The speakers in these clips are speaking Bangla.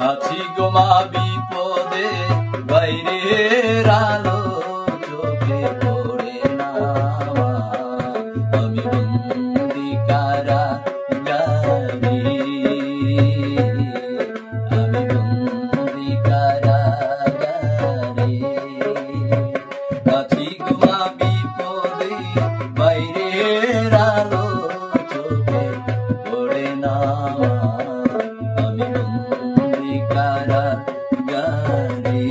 আছি গো মা বিপদে, বাইরের আলো চোখে পড়ে না। আমি বন্দি কারাগারে, আমি বন্দি কারাগারে। আছি গো মা বিপদে, বাইরের আলো চোখে পড়ে না। আমি বন্দি কারাগারে,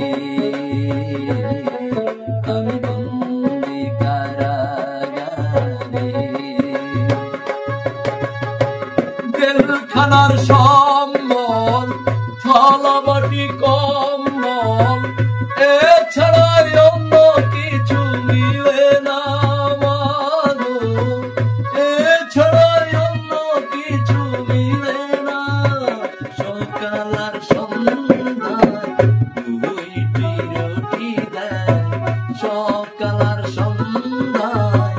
আমি বন্দি কারাগারে। জেলখানার সম্বল, থালাবাটি কম্বল, এছাড়া অন্য কিছু মিলে না মাগো, এছাড়া অন্য কিছু মিলে না। সকাল আর সন্ধ্যায় দুইটি রুটি দেয়, সকাল আর সন্ধ্যায়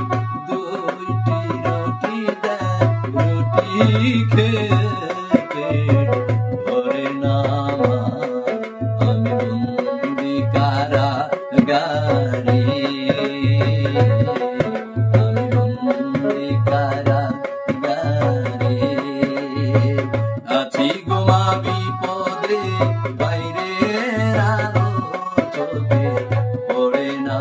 দুইটি রুটি দেয়। রুটি খেতে ভরে না। আমি বন্দি কারাগারে, আমি বন্দি কারাগারে। আছি গো মা বিপদে, বাইরের আলো চোখে পড়ে না।